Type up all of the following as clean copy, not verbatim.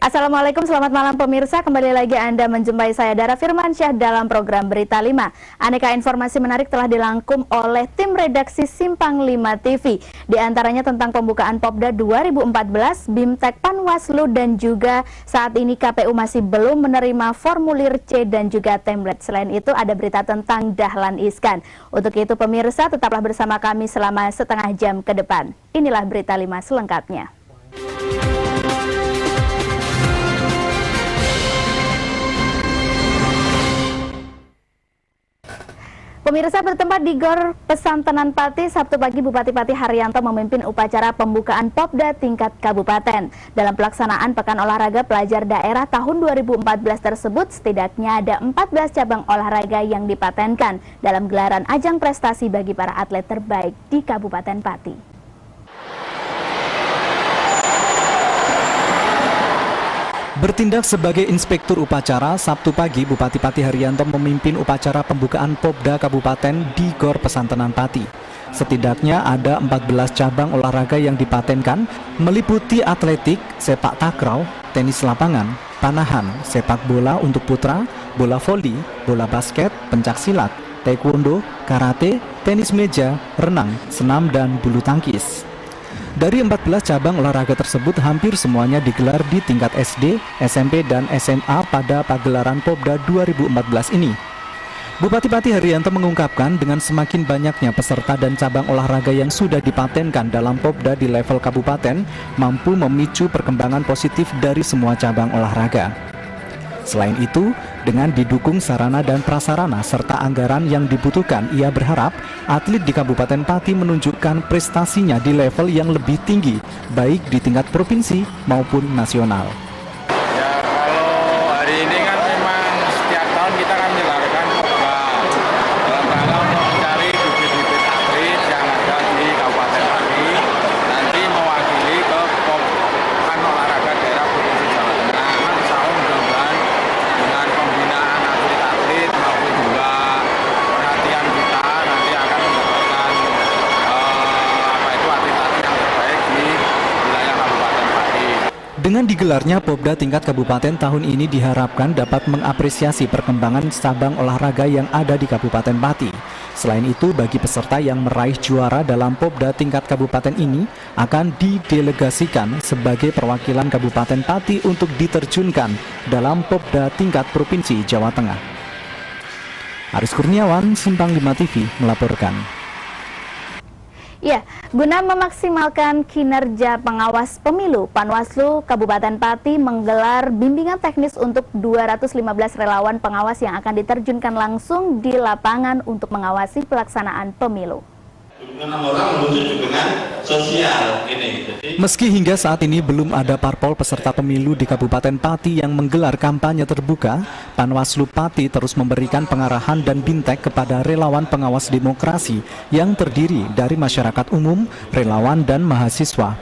Assalamualaikum, selamat malam pemirsa. Kembali lagi Anda menjumpai saya Dara Firmansyah dalam program Berita 5. Aneka informasi menarik telah dirangkum oleh tim redaksi Simpang 5 TV. Di antaranya tentang pembukaan Popda 2014, BIMTEK Panwaslu, dan juga saat ini KPU masih belum menerima formulir C dan juga template. Selain itu ada berita tentang Dahlan Iskan. Untuk itu pemirsa tetaplah bersama kami selama setengah jam ke depan. Inilah Berita 5 selengkapnya. Pemirsa, bertempat di Gor Pesantenan Pati, Sabtu pagi Bupati Pati Haryanto memimpin upacara pembukaan Popda tingkat kabupaten. Dalam pelaksanaan Pekan Olahraga Pelajar Daerah tahun 2014 tersebut, setidaknya ada 14 cabang olahraga yang dipatenkan dalam gelaran ajang prestasi bagi para atlet terbaik di Kabupaten Pati. Bertindak sebagai inspektur upacara, Sabtu pagi Bupati Pati Haryanto memimpin upacara pembukaan Popda Kabupaten di Gor Pesantenan Pati. Setidaknya ada 14 cabang olahraga yang dipatenkan, meliputi atletik, sepak takraw, tenis lapangan, panahan, sepak bola untuk putra, bola voli, bola basket, pencaksilat, taekwondo, karate, tenis meja, renang, senam, dan bulu tangkis. Dari 14 cabang olahraga tersebut, hampir semuanya digelar di tingkat SD, SMP, dan SMA pada pagelaran Popda 2014 ini. Bupati Pati Haryanto mengungkapkan dengan semakin banyaknya peserta dan cabang olahraga yang sudah dipatenkan dalam Popda di level kabupaten, mampu memicu perkembangan positif dari semua cabang olahraga. Selain itu, dengan didukung sarana dan prasarana serta anggaran yang dibutuhkan, ia berharap atlet di Kabupaten Pati menunjukkan prestasinya di level yang lebih tinggi, baik di tingkat provinsi maupun nasional. Ya, kalau hari ini kan memang setiap tahun kita kan menyelenggarakan Popda dalam rangka untuk mencari bibit-bibit atlet yang ada di Kabupaten Pati, nanti mewakili ke Pekan Olahraga Daerah Provinsi Jawa Tengah. Insya Allah mudah-mudahan dengan pembinaan atlet-atlet maupun juga perhatian kita nanti akan mendapatkan atlet-atlet yang terbaik di wilayah Kabupaten Pati. Dengan digelarnya Popda tingkat kabupaten tahun ini diharapkan dapat mengapresiasi perkembangan cabang olahraga yang ada di Kabupaten Pati. Selain itu, bagi peserta yang meraih juara dalam Popda tingkat kabupaten ini akan didelegasikan sebagai perwakilan Kabupaten Pati untuk diterjunkan dalam Popda tingkat Provinsi Jawa Tengah. Aris Kurniawan, Simpang 5 TV melaporkan. Ya, guna memaksimalkan kinerja pengawas pemilu, Panwaslu Kabupaten Pati menggelar bimbingan teknis untuk 215 relawan pengawas yang akan diterjunkan langsung di lapangan untuk mengawasi pelaksanaan pemilu. Meski hingga saat ini belum ada parpol peserta pemilu di Kabupaten Pati yang menggelar kampanye terbuka, Panwaslu Pati terus memberikan pengarahan dan bintek kepada relawan pengawas demokrasi yang terdiri dari masyarakat umum, relawan, dan mahasiswa.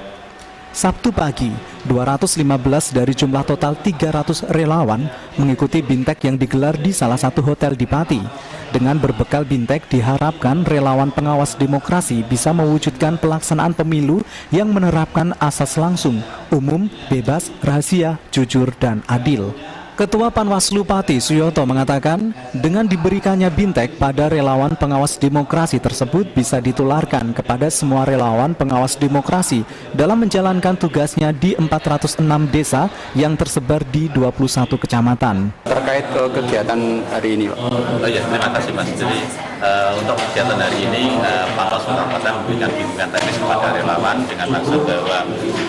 Sabtu pagi, 215 dari jumlah total 300 relawan mengikuti bintek yang digelar di salah satu hotel di Pati. Dengan berbekal bintek diharapkan relawan pengawas demokrasi bisa mewujudkan pelaksanaan pemilu yang menerapkan asas langsung, umum, bebas, rahasia, jujur, dan adil. Ketua Panwaslu Pati Suyoto mengatakan, dengan diberikannya bintek pada relawan pengawas demokrasi tersebut bisa ditularkan kepada semua relawan pengawas demokrasi dalam menjalankan tugasnya di 406 desa yang tersebar di 21 kecamatan. Terkait kegiatan hari ini, Pak. Oh ya, terima kasih Mas. Jadi untuk kegiatan hari ini Panwaslu Kabupaten memberikan bimbingan teknis kepada relawan dengan maksud bahwa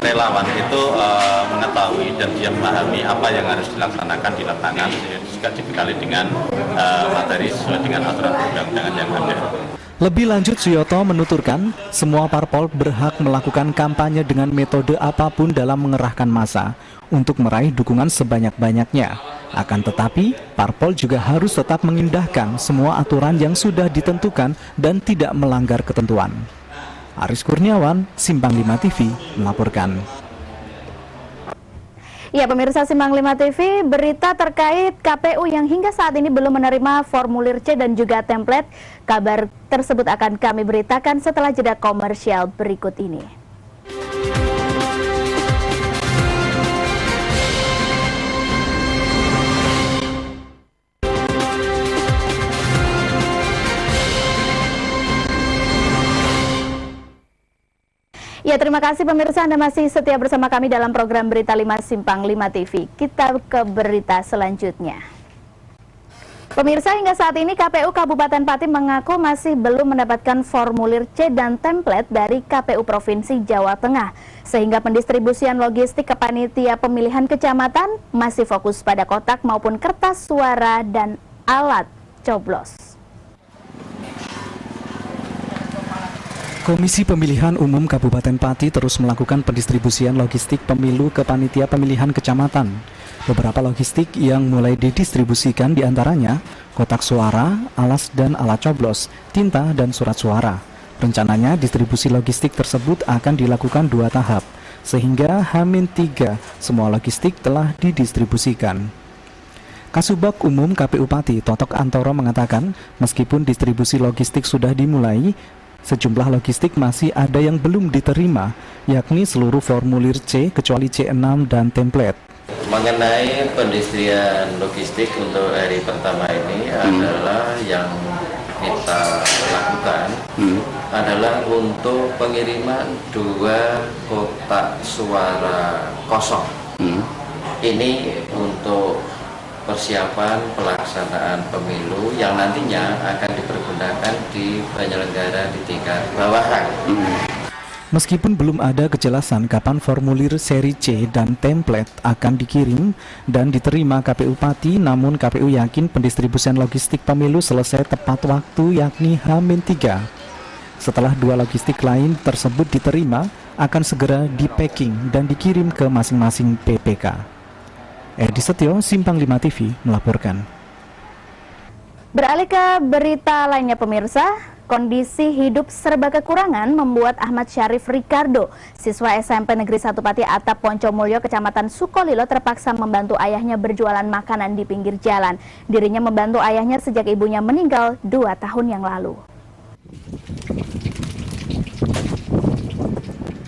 relawan itu mengetahui dan dia memahami apa yang harus dilaksanakan di lapangan jika dibekali dengan materi sesuai dengan aturan perundang-undangan yang ada. Lebih lanjut, Suyoto menuturkan semua parpol berhak melakukan kampanye dengan metode apapun dalam mengerahkan massa untuk meraih dukungan sebanyak-banyaknya. Akan tetapi, parpol juga harus tetap mengindahkan semua aturan yang sudah ditentukan dan tidak melanggar ketentuan. Aris Kurniawan, Simpang 5 TV melaporkan. Ya, pemirsa Simpang 5 TV, berita terkait KPU yang hingga saat ini belum menerima formulir C dan juga template. Kabar tersebut akan kami beritakan setelah jeda komersial berikut ini. terima kasih pemirsa, Anda masih setia bersama kami dalam program Berita 5 Simpang 5 TV. Kita ke berita selanjutnya. Pemirsa, hingga saat ini KPU Kabupaten Pati mengaku masih belum mendapatkan formulir C dan template dari KPU Provinsi Jawa Tengah. Sehingga pendistribusian logistik ke panitia pemilihan kecamatan masih fokus pada kotak maupun kertas suara dan alat coblos. Komisi Pemilihan Umum Kabupaten Pati terus melakukan pendistribusian logistik pemilu ke panitia pemilihan kecamatan. Beberapa logistik yang mulai didistribusikan diantaranya kotak suara, alas dan alat coblos, tinta dan surat suara. Rencananya distribusi logistik tersebut akan dilakukan 2 tahap, sehingga H-3 semua logistik telah didistribusikan. Kasubag Umum KPU Pati Totok Antoro mengatakan meskipun distribusi logistik sudah dimulai, sejumlah logistik masih ada yang belum diterima, yakni seluruh formulir C kecuali C6 dan template. Mengenai pendistribusian logistik untuk hari pertama ini adalah yang kita lakukan adalah untuk pengiriman 2 kotak suara kosong. Ini untuk persiapan pelaksanaan pemilu yang nantinya akan dipergunakan di penyelenggara di tingkat bawahan. Meskipun belum ada kejelasan kapan formulir seri C dan template akan dikirim dan diterima KPU Pati, namun KPU yakin pendistribusian logistik pemilu selesai tepat waktu, yakni H-3. Setelah 2 logistik lain tersebut diterima, akan segera di-packing dan dikirim ke masing-masing PPK. Edi Setio, Simpang 5 TV, melaporkan. Beralih ke berita lainnya pemirsa, kondisi hidup serba kekurangan membuat Ahmad Syarif Ricardo, siswa SMP Negeri 1 Pati Atap Poncomulyo, Kecamatan Sukolilo, terpaksa membantu ayahnya berjualan makanan di pinggir jalan. Dirinya membantu ayahnya sejak ibunya meninggal 2 tahun yang lalu.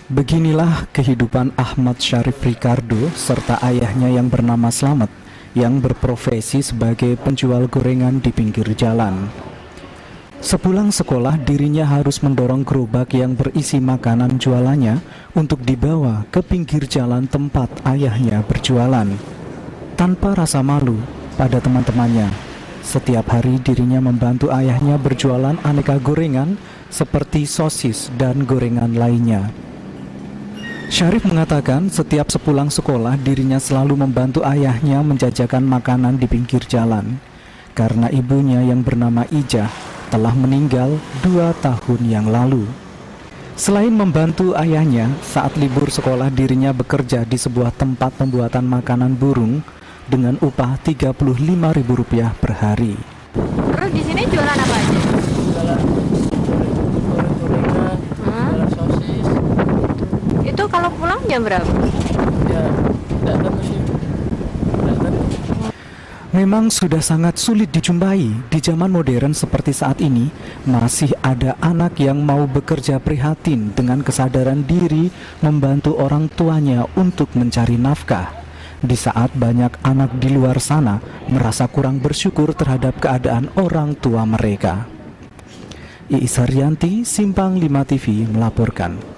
Beginilah kehidupan Ahmad Syarif Ricardo serta ayahnya yang bernama Slamet, yang berprofesi sebagai penjual gorengan di pinggir jalan. Sepulang sekolah, dirinya harus mendorong gerobak yang berisi makanan jualannya untuk dibawa ke pinggir jalan tempat ayahnya berjualan. Tanpa rasa malu pada teman-temannya, setiap hari dirinya membantu ayahnya berjualan aneka gorengan seperti sosis dan gorengan lainnya. Syarif mengatakan setiap sepulang sekolah dirinya selalu membantu ayahnya menjajakan makanan di pinggir jalan karena ibunya yang bernama Ijah telah meninggal 2 tahun yang lalu. Selain membantu ayahnya, saat libur sekolah dirinya bekerja di sebuah tempat pembuatan makanan burung dengan upah Rp35.000 per hari. Terus di sini jualan apa aja? Jualan gorengan, jualan sosis. Itu kalau pulang jam berapa? Ya, tidak tentu sih. Tidak tentu. Memang sudah sangat sulit dijumpai di zaman modern seperti saat ini. Masih ada anak yang mau bekerja prihatin dengan kesadaran diri membantu orang tuanya untuk mencari nafkah. Di saat banyak anak di luar sana merasa kurang bersyukur terhadap keadaan orang tua mereka. Iis Haryanti, Simpang 5 TV melaporkan.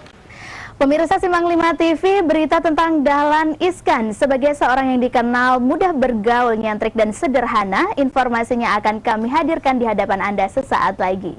Pemirsa Simpang 5 TV, berita tentang Dahlan Iskan. Sebagai seorang yang dikenal mudah bergaul, nyentrik dan sederhana, informasinya akan kami hadirkan di hadapan Anda sesaat lagi.